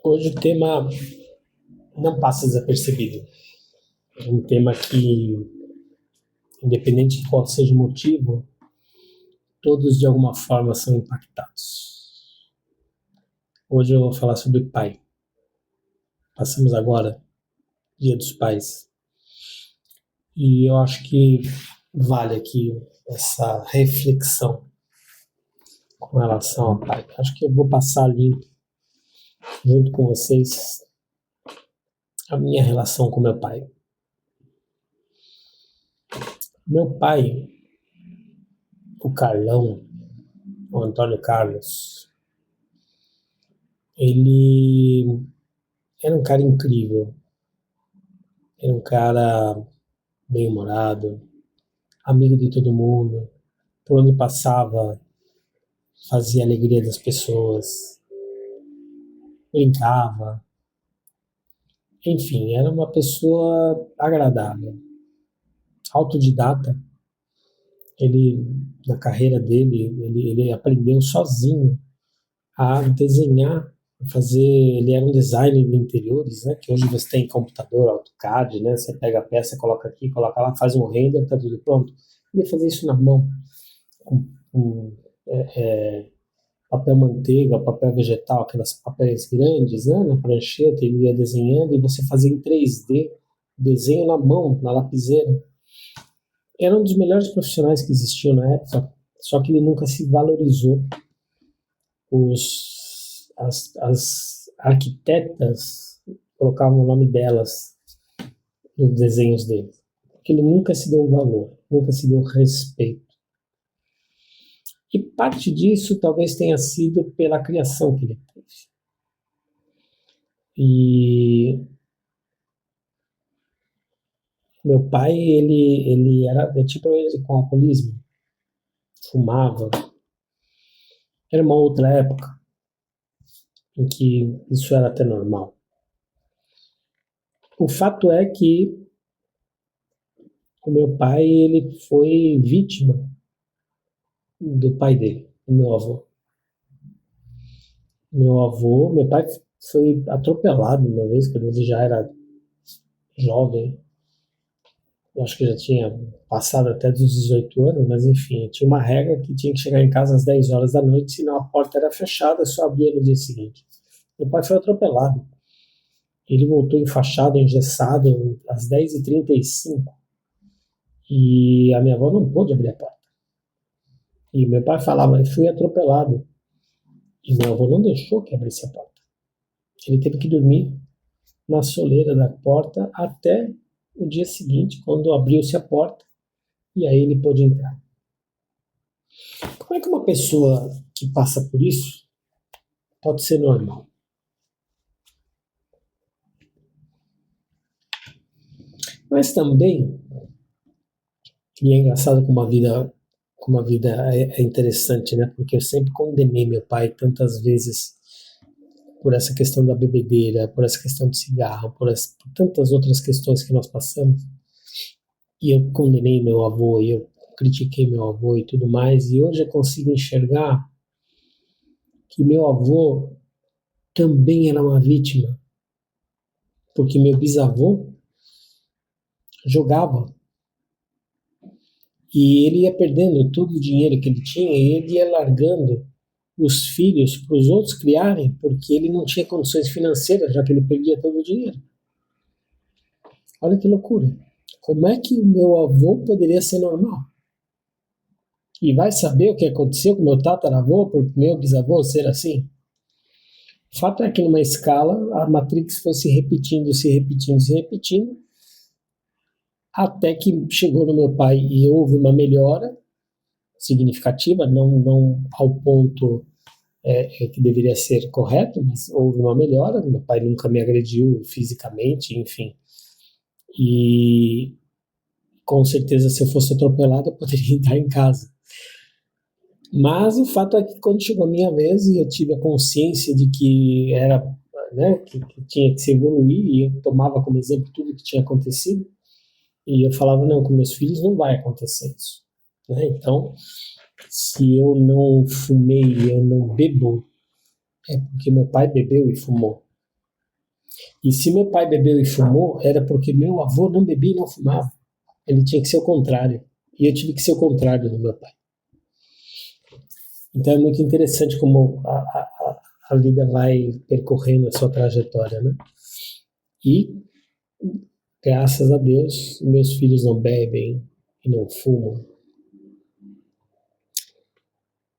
Hoje o tema não passa desapercebido. É um tema que, independente de qual seja o motivo, todos de alguma forma são impactados. Hoje eu vou falar sobre pai. Passamos agora Dia dos Pais. E eu acho que vale aqui essa reflexão com relação ao pai. Acho que eu vou passar limpo, junto com vocês, a minha relação com meu pai. Meu pai, o Carlão, o Antônio Carlos, ele era um cara incrível. Era um cara bem-humorado, amigo de todo mundo, por onde passava, fazia a alegria das pessoas, brincava. Enfim, era uma pessoa agradável, autodidata. Ele, na carreira dele, ele aprendeu sozinho a desenhar, a fazer. Ele era um designer de interiores, né? Que hoje você tem computador, AutoCAD, né? Você pega a peça, coloca aqui, coloca lá, faz um render, tá tudo pronto. Ele ia fazer isso na mão, com papel manteiga, papel vegetal, aquelas papéis grandes, né? Na prancheta, ele ia desenhando e você fazia em 3D, desenho na mão, na lapiseira. Era um dos melhores profissionais que existiam na época, só que ele nunca se valorizou. As arquitetas colocavam o nome delas nos desenhos dele, porque ele nunca se deu valor, nunca se deu respeito. E parte disso talvez tenha sido pela criação que ele teve. E meu pai, ele era tipo ele com alcoolismo, fumava. Era uma outra época em que isso era até normal. O fato é que o meu pai, ele foi vítima do pai dele, do meu avô. Meu pai foi atropelado uma vez, quando ele já era jovem. Eu acho que já tinha passado até dos 18 anos, mas enfim, tinha uma regra que tinha que chegar em casa às 10 horas da noite, senão a porta era fechada, só abria no dia seguinte. Meu pai foi atropelado. Ele voltou enfaixado, engessado, às 10h35. E a minha avó não pôde abrir a porta. E meu pai falava, eu fui atropelado. E meu avô não deixou que abrisse a porta. Ele teve que dormir na soleira da porta até o dia seguinte, quando abriu-se a porta, e aí ele pôde entrar. Como é que uma pessoa que passa por isso pode ser normal? Mas também, e é engraçado como a vida é interessante, né? Porque eu sempre condenei meu pai tantas vezes por essa questão da bebedeira, por essa questão do cigarro, por tantas outras questões que nós passamos. E eu condenei meu avô, e eu critiquei meu avô e tudo mais, e hoje eu consigo enxergar que meu avô também era uma vítima, porque meu bisavô jogava e ele ia perdendo todo o dinheiro que ele tinha e ele ia largando os filhos para os outros criarem, porque ele não tinha condições financeiras, já que ele perdia todo o dinheiro. Olha que loucura. Como é que o meu avô poderia ser normal? E vai saber o que aconteceu com meu tataravô, por meu bisavô ser assim? O fato é que numa escala a Matrix foi se repetindo, se repetindo, se repetindo, até que chegou no meu pai e houve uma melhora significativa, não ao ponto que deveria ser correto, mas houve uma melhora. Meu pai nunca me agrediu fisicamente, enfim. E com certeza, se eu fosse atropelado, eu poderia entrar em casa. Mas o fato é que quando chegou a minha vez e eu tive a consciência de que era, né, que tinha que se evoluir, e eu tomava como exemplo tudo que tinha acontecido, e eu falava, não, com meus filhos não vai acontecer isso. Né? Então, se eu não fumei e eu não bebo, é porque meu pai bebeu e fumou. E se meu pai bebeu e fumou, era porque meu avô não bebia e não fumava. Ele tinha que ser o contrário. E eu tive que ser o contrário do meu pai. Então é muito interessante como a vida vai percorrendo a sua trajetória, né? E, graças a Deus, meus filhos não bebem e não fumam.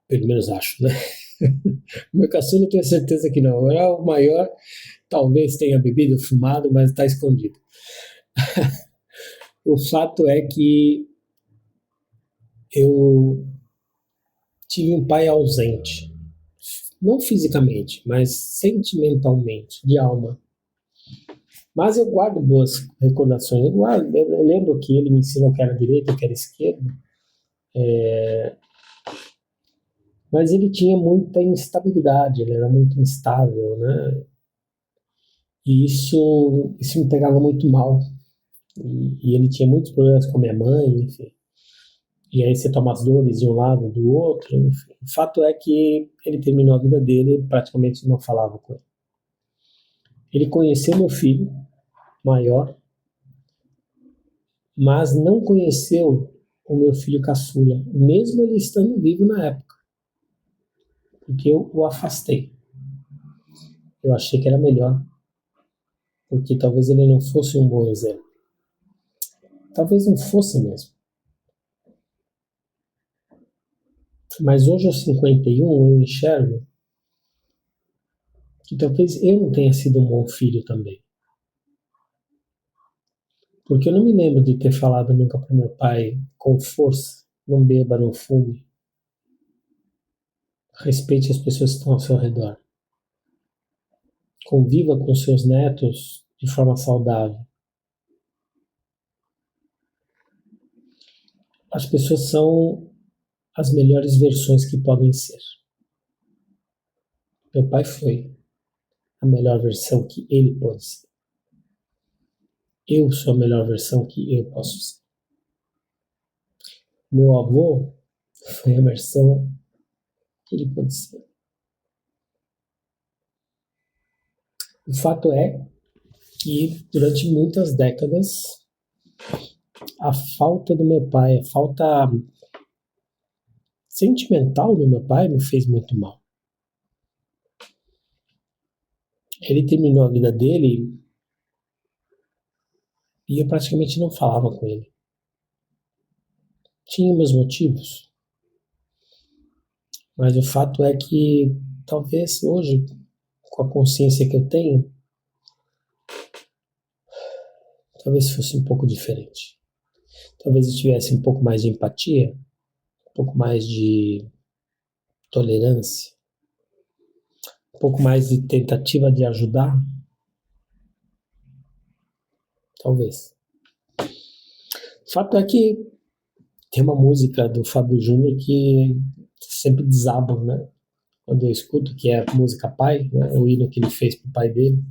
Pelo menos acho, né? Meu caçula eu tenho certeza que não. O maior talvez tenha bebido, fumado, mas está escondido. O fato é que eu tive um pai ausente. Não fisicamente, mas sentimentalmente, de alma. Mas eu guardo boas recordações. Eu lembro que ele me ensinou que era direita e que era esquerda. Mas ele tinha muita instabilidade, ele era muito instável, né? E isso me pegava muito mal. E ele tinha muitos problemas com a minha mãe, enfim. E aí você toma as dores de um lado, do outro, enfim. O fato é que ele terminou a vida dele e praticamente não falava com ele. Ele conheceu meu filho, maior, mas não conheceu o meu filho caçula, mesmo ele estando vivo na época, porque eu o afastei. Eu achei que era melhor, porque talvez ele não fosse um bom exemplo. Talvez não fosse mesmo. Mas hoje, aos 51, eu enxergo que talvez eu não tenha sido um bom filho também. Porque eu não me lembro de ter falado nunca para meu pai com força, não beba, não fume, respeite as pessoas que estão ao seu redor, conviva com seus netos de forma saudável. As pessoas são as melhores versões que podem ser. Meu pai foi a melhor versão que ele pode ser. Eu sou a melhor versão que eu posso ser. Meu avô foi a versão que ele pode ser. O fato é que durante muitas décadas a falta do meu pai, a falta sentimental do meu pai me fez muito mal. Ele terminou a vida dele e eu praticamente não falava com ele. Tinha meus motivos, mas o fato é que talvez hoje, com a consciência que eu tenho, talvez fosse um pouco diferente. Talvez eu tivesse um pouco mais de empatia, um pouco mais de tolerância, um pouco mais de tentativa de ajudar, talvez. O fato é que tem uma música do Fábio Júnior que sempre desaba, né? Quando eu escuto, que é a música Pai, né? O hino que ele fez pro pai dele,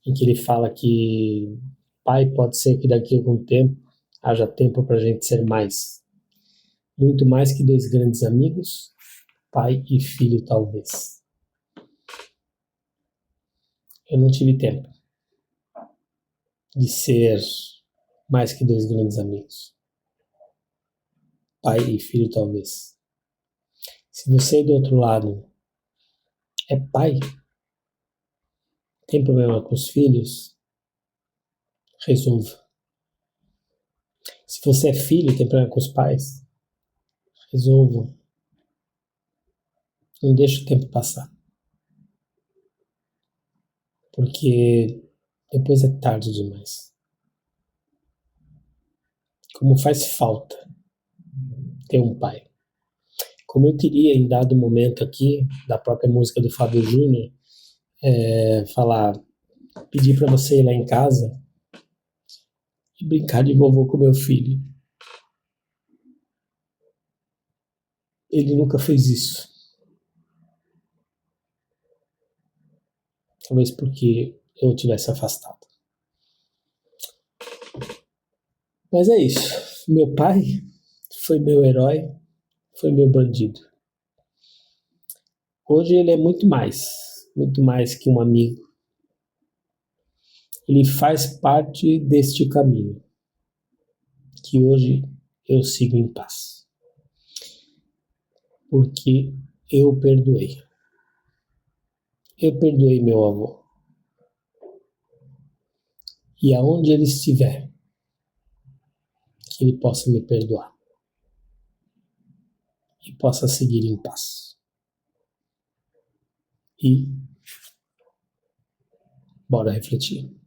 em que ele fala que pai pode ser que daqui a algum tempo haja tempo para a gente ser mais. Muito mais que dois grandes amigos, pai e filho talvez. Eu não tive tempo de ser mais que dois grandes amigos. Pai e filho talvez. Se você do outro lado é pai, tem problema com os filhos, resolva. Se você é filho, tem problema com os pais, resolva. Não deixe o tempo passar. Porque depois é tarde demais. Como faz falta ter um pai. Como eu queria, em dado momento aqui, da própria música do Fábio Júnior, falar, pedir para você ir lá em casa e brincar de vovô com meu filho. Ele nunca fez isso. Talvez porque eu tivesse afastado. Mas é isso. Meu pai foi meu herói, foi meu bandido. Hoje ele é muito mais que um amigo. ele faz parte deste caminho que hoje eu sigo em paz, porque eu perdoei. Eu perdoei meu avô. E aonde ele estiver, que ele possa me perdoar e possa seguir em paz. E bora refletir.